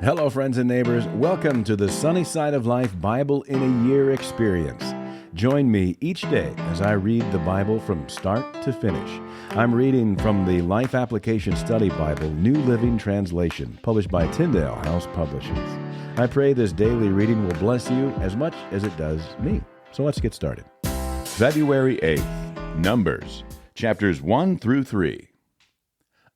Hello, friends and neighbors. Welcome to the Sunny Side of Life Bible in a Year experience. Join me each day as I read the Bible from start to finish. I'm reading from the Life Application Study Bible, New Living Translation, published by Tyndale House Publishers. I pray this daily reading will bless you as much as it does me. So let's get started. February 8th, Numbers, chapters 1 through 3.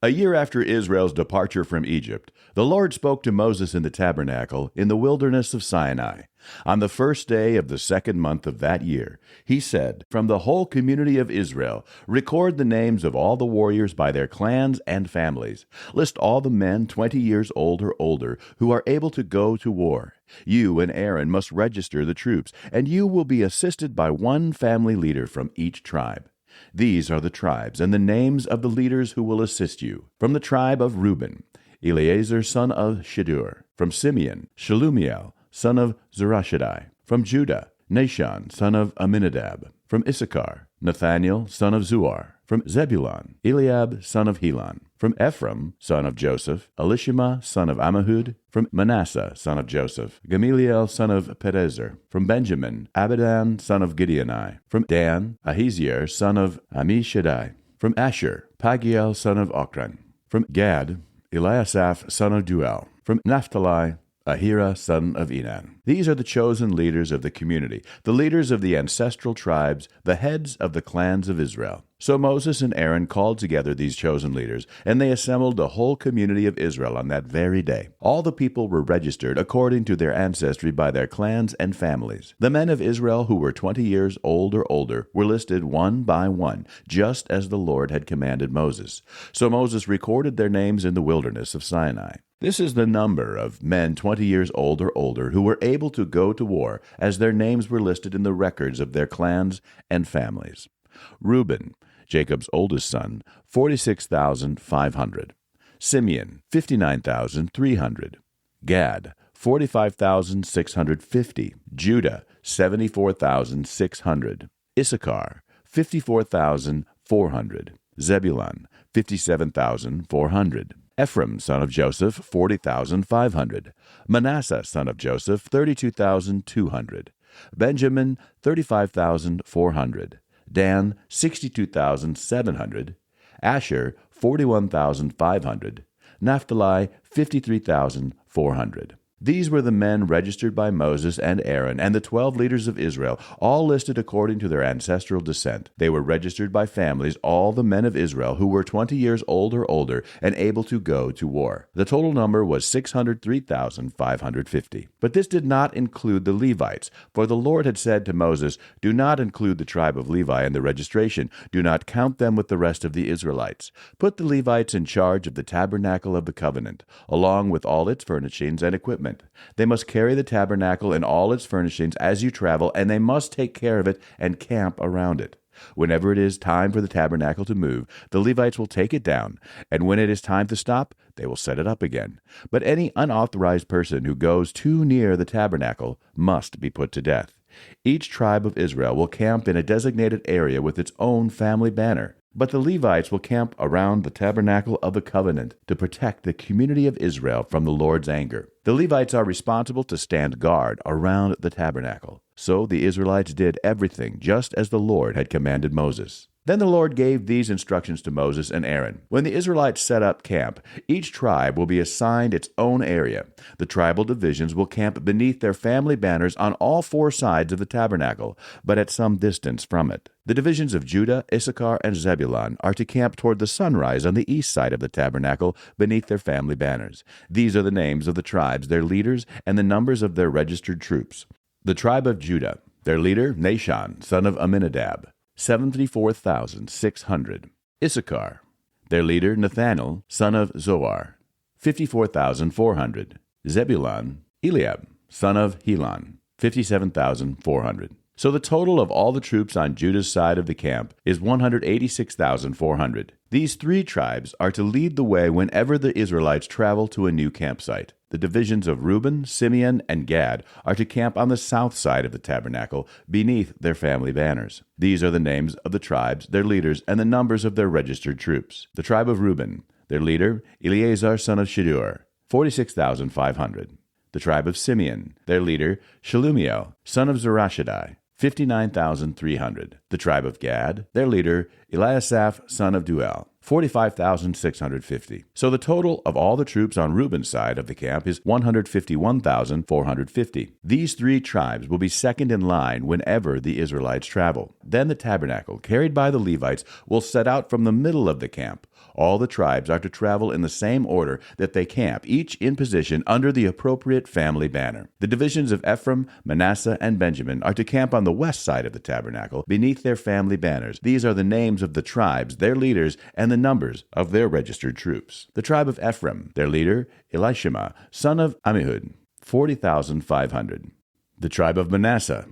A year after Israel's departure from Egypt, the Lord spoke to Moses in the tabernacle in the wilderness of Sinai. On the first day of the second month of that year, he said, "From the whole community of Israel, record the names of all the warriors by their clans and families. List all the men 20 years old or older who are able to go to war. You and Aaron must register the troops, and you will be assisted by one family leader from each tribe. These are the tribes and the names of the leaders who will assist you. From the tribe of Reuben, Eleazar son of Shedeur. From Simeon, Shelumiel son of Zurishaddai. From Judah, Nahshon son of Amminadab. From Issachar, Nathaniel son of Zuar. From Zebulun, Eliab son of Helon. From Ephraim, son of Joseph, Elishama son of Ammihud. From Manasseh, son of Joseph, Gamaliel son of Pedahzur. From Benjamin, Abidan son of Gideoni. From Dan, Ahiezer son of Ammishaddai. From Asher, Pagiel son of Ochran. From Gad, Eliasaph son of Duel. From Naphtali, Ahira son of Enan. These are the chosen leaders of the community, the leaders of the ancestral tribes, the heads of the clans of Israel. So Moses and Aaron called together these chosen leaders, and they assembled the whole community of Israel on that very day. All the people were registered according to their ancestry by their clans and families. The men of Israel who were 20 years old or older were listed one by one, just as the Lord had commanded Moses. So Moses recorded their names in the wilderness of Sinai. This is the number of men 20 years old or older who were able to go to war, as their names were listed in the records of their clans and families. Reuben, Jacob's oldest son, 46,500. Simeon, 59,300. Gad, 45,650. Judah, 74,600. Issachar, 54,400. Zebulun, 57,400. Ephraim, son of Joseph, 40,500. Manasseh, son of Joseph, 32,200. Benjamin, 35,400. Dan, 62,700. Asher, 41,500. Naphtali, 53,400. These were the men registered by Moses and Aaron and the 12 leaders of Israel, all listed according to their ancestral descent. They were registered by families, all the men of Israel who were 20 years old or older and able to go to war. The total number was 603,550. But this did not include the Levites, for the Lord had said to Moses, "Do not include the tribe of Levi in the registration. Do not count them with the rest of the Israelites. Put the Levites in charge of the tabernacle of the covenant, along with all its furnishings and equipment. They must carry the tabernacle and all its furnishings as you travel, and they must take care of it and camp around it. Whenever it is time for the tabernacle to move, the Levites will take it down, and when it is time to stop, they will set it up again. But any unauthorized person who goes too near the tabernacle must be put to death. Each tribe of Israel will camp in a designated area with its own family banner. But the Levites will camp around the tabernacle of the covenant to protect the community of Israel from the Lord's anger. The Levites are responsible to stand guard around the tabernacle. So the Israelites did everything just as the Lord had commanded Moses. Then the Lord gave these instructions to Moses and Aaron. When the Israelites set up camp, each tribe will be assigned its own area. The tribal divisions will camp beneath their family banners on all four sides of the tabernacle, but at some distance from it. The divisions of Judah, Issachar, and Zebulun are to camp toward the sunrise on the east side of the tabernacle beneath their family banners. These are the names of the tribes, their leaders, and the numbers of their registered troops. The tribe of Judah, their leader, Nahshon, son of Amminadab, 74,600. Issachar, their leader, Nathaniel, son of Zoar, 54,400. Zebulun, Eliab, son of Helon, 57,400. So the total of all the troops on Judah's side of the camp is 186,400. These three tribes are to lead the way whenever the Israelites travel to a new campsite. The divisions of Reuben, Simeon, and Gad are to camp on the south side of the tabernacle beneath their family banners. These are the names of the tribes, their leaders, and the numbers of their registered troops. The tribe of Reuben, their leader, Eleazar son of Shedeur, 46,500. The tribe of Simeon, their leader, Shelumiel, son of Zurishaddai, 59,300. The tribe of Gad, their leader, Eliasaph, son of Deuel, 45,650. So the total of all the troops on Reuben's side of the camp is 151,450. These three tribes will be second in line whenever the Israelites travel. Then the tabernacle, carried by the Levites, will set out from the middle of the camp. All the tribes are to travel in the same order that they camp, each in position under the appropriate family banner. The divisions of Ephraim, Manasseh, and Benjamin are to camp on the west side of the tabernacle, beneath their family banners. These are the names of the tribes, their leaders, and the numbers of their registered troops. The tribe of Ephraim, their leader, Elishama, son of Ammihud, 40,500. The tribe of Manasseh,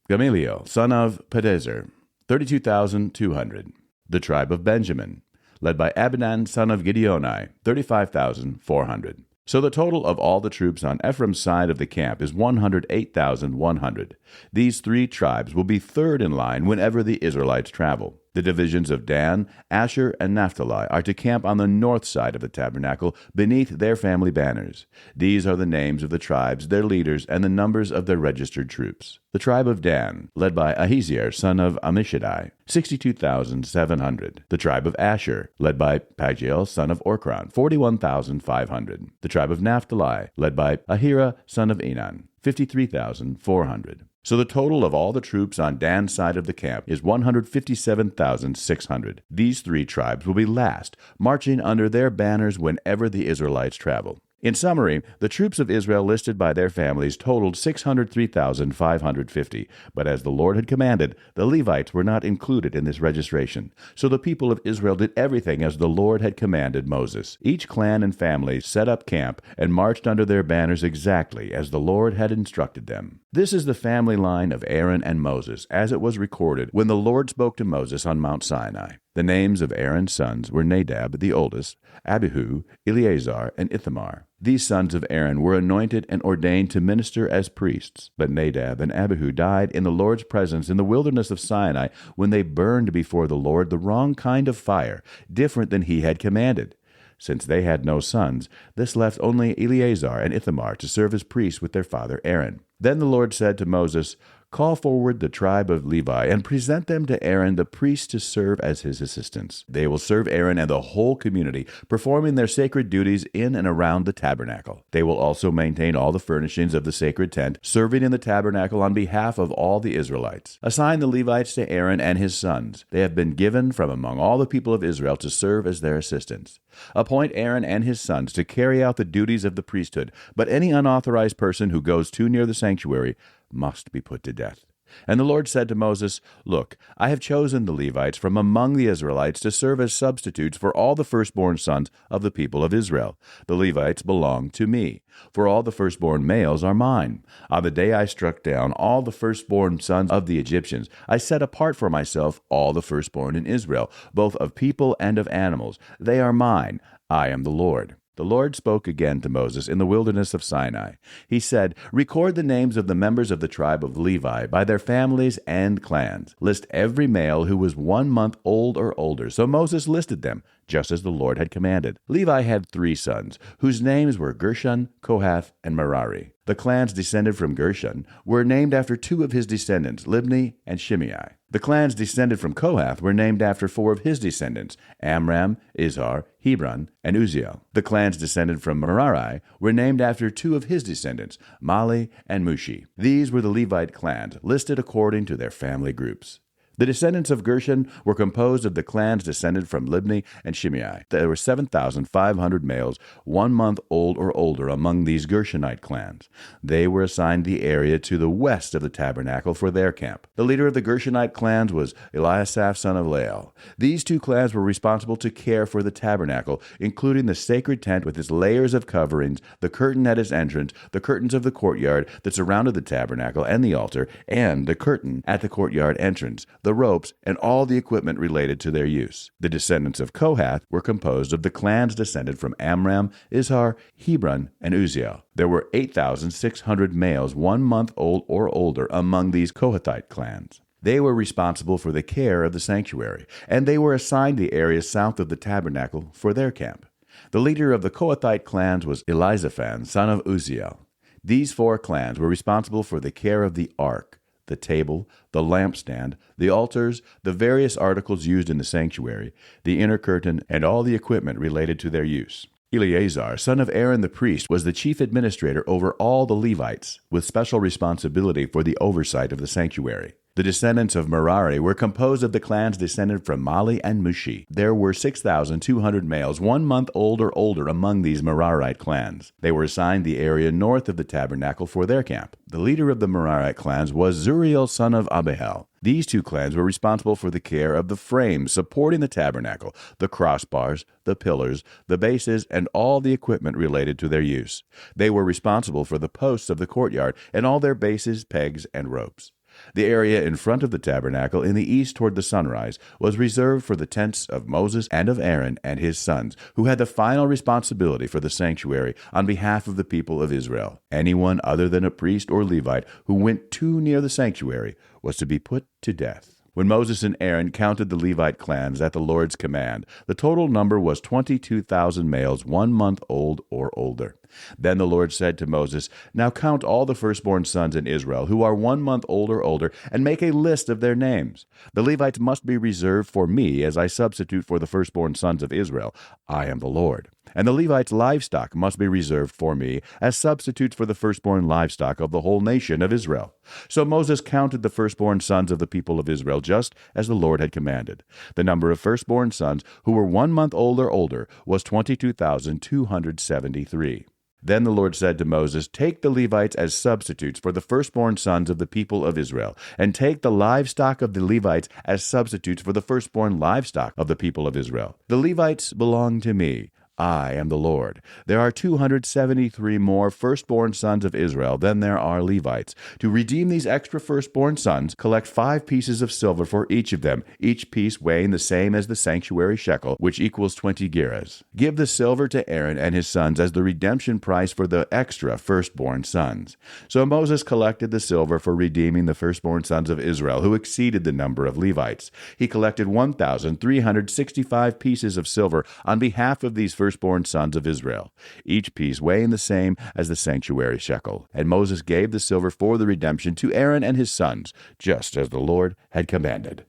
Gamaliel, son of Pedahzur, 32,200. The tribe of Benjamin, led by Abidan, son of Gideoni, 35,400. So the total of all the troops on Ephraim's side of the camp is 108,100. These three tribes will be third in line whenever the Israelites travel. The divisions of Dan, Asher, and Naphtali are to camp on the north side of the tabernacle beneath their family banners. These are the names of the tribes, their leaders, and the numbers of their registered troops. The tribe of Dan, led by Ahiezer, son of Ammishaddai, 62,700. The tribe of Asher, led by Pagiel, son of Orchran, 41,500. The tribe of Naphtali, led by Ahira, son of Enan, 53,400. So the total of all the troops on Dan's side of the camp is 157,600. These three tribes will be last, marching under their banners whenever the Israelites travel. In summary, the troops of Israel listed by their families totaled 603,550, but as the Lord had commanded, the Levites were not included in this registration. So the people of Israel did everything as the Lord had commanded Moses. Each clan and family set up camp and marched under their banners exactly as the Lord had instructed them. This is the family line of Aaron and Moses, as it was recorded when the Lord spoke to Moses on Mount Sinai. The names of Aaron's sons were Nadab, the oldest, Abihu, Eleazar, and Ithamar. These sons of Aaron were anointed and ordained to minister as priests. But Nadab and Abihu died in the Lord's presence in the wilderness of Sinai when they burned before the Lord the wrong kind of fire, different than he had commanded. Since they had no sons, this left only Eleazar and Ithamar to serve as priests with their father Aaron. Then the Lord said to Moses, "Call forward the tribe of Levi and present them to Aaron the priest to serve as his assistants. They will serve Aaron and the whole community, performing their sacred duties in and around the tabernacle. They will also maintain all the furnishings of the sacred tent, serving in the tabernacle on behalf of all the Israelites. Assign the Levites to Aaron and his sons. They have been given from among all the people of Israel to serve as their assistants. Appoint Aaron and his sons to carry out the duties of the priesthood, but any unauthorized person who goes too near the sanctuary must be put to death." And the Lord said to Moses, "Look, I have chosen the Levites from among the Israelites to serve as substitutes for all the firstborn sons of the people of Israel. The Levites belong to me, for all the firstborn males are mine. On the day I struck down all the firstborn sons of the Egyptians, I set apart for myself all the firstborn in Israel, both of people and of animals. They are mine. I am the Lord." The Lord spoke again to Moses in the wilderness of Sinai. He said, "Record the names of the members of the tribe of Levi by their families and clans. List every male who was 1 month old or older." So Moses listed them, just as the Lord had commanded. Levi had 3 sons, whose names were Gershon, Kohath, and Merari. The clans descended from Gershon were named after 2 of his descendants, Libni and Shimei. The clans descended from Kohath were named after 4 of his descendants, Amram, Izhar, Hebron, and Uzziel. The clans descended from Merari were named after 2 of his descendants, Mali and Mushi. These were the Levite clans, listed according to their family groups. The descendants of Gershon were composed of the clans descended from Libni and Shimei. There were 7,500 males 1 month old or older among these Gershonite clans. They were assigned the area to the west of the tabernacle for their camp. The leader of the Gershonite clans was Eliasaph, son of Lael. These 2 clans were responsible to care for the tabernacle, including the sacred tent with its layers of coverings, the curtain at its entrance, the curtains of the courtyard that surrounded the tabernacle and the altar, and the curtain at the courtyard entrance, the ropes, and all the equipment related to their use. The descendants of Kohath were composed of the clans descended from Amram, Izhar, Hebron, and Uzziel. There were 8,600 males 1 month old or older among these Kohathite clans. They were responsible for the care of the sanctuary, and they were assigned the area south of the tabernacle for their camp. The leader of the Kohathite clans was Elizaphan, son of Uzziel. These 4 clans were responsible for the care of the ark, the table, the lampstand, the altars, the various articles used in the sanctuary, the inner curtain, and all the equipment related to their use. Eleazar, son of Aaron the priest, was the chief administrator over all the Levites, with special responsibility for the oversight of the sanctuary. The descendants of Merari were composed of the clans descended from Mali and Mushi. There were 6,200 males 1 month old or older among these Merarite clans. They were assigned the area north of the tabernacle for their camp. The leader of the Merarite clans was Zuriel, son of Abihail. These 2 clans were responsible for the care of the frames supporting the tabernacle, the crossbars, the pillars, the bases, and all the equipment related to their use. They were responsible for the posts of the courtyard and all their bases, pegs, and ropes. The area in front of the tabernacle in the east toward the sunrise was reserved for the tents of Moses and of Aaron and his sons, who had the final responsibility for the sanctuary on behalf of the people of Israel. Anyone other than a priest or Levite who went too near the sanctuary was to be put to death. When Moses and Aaron counted the Levite clans at the Lord's command, the total number was 22,000 males 1 month old or older. Then the Lord said to Moses, "Now count all the firstborn sons in Israel who are 1 month old or older, and make a list of their names. The Levites must be reserved for me as I substitute for the firstborn sons of Israel. I am the Lord. And the Levites' livestock must be reserved for me as substitutes for the firstborn livestock of the whole nation of Israel." So Moses counted the firstborn sons of the people of Israel just as the Lord had commanded. The number of firstborn sons who were 1 month old or older was 22,273. Then the Lord said to Moses, "Take the Levites as substitutes for the firstborn sons of the people of Israel, and take the livestock of the Levites as substitutes for the firstborn livestock of the people of Israel. The Levites belong to me. I am the Lord. There are 273 more firstborn sons of Israel than there are Levites. To redeem these extra firstborn sons, collect 5 pieces of silver for each of them, each piece weighing the same as the sanctuary shekel, which equals 20 gerahs. Give the silver to Aaron and his sons as the redemption price for the extra firstborn sons." So Moses collected the silver for redeeming the firstborn sons of Israel, who exceeded the number of Levites. He collected 1,365 pieces of silver on behalf of these firstborn sons of Israel, each piece weighing the same as the sanctuary shekel. And Moses gave the silver for the redemption to Aaron and his sons, just as the Lord had commanded.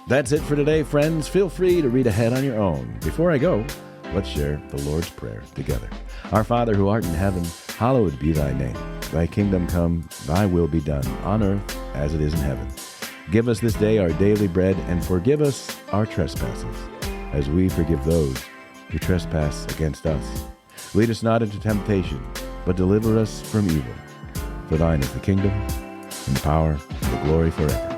That's it for today, friends. Feel free to read ahead on your own. Before I go, let's share the Lord's Prayer together. Our Father who art in heaven, hallowed be thy name. Thy kingdom come, thy will be done, on earth as it is in heaven. Give us this day our daily bread, and forgive us our trespasses, as we forgive those who trespass against us. Lead us not into temptation, but deliver us from evil. For thine is the kingdom, and the power, and the glory forever.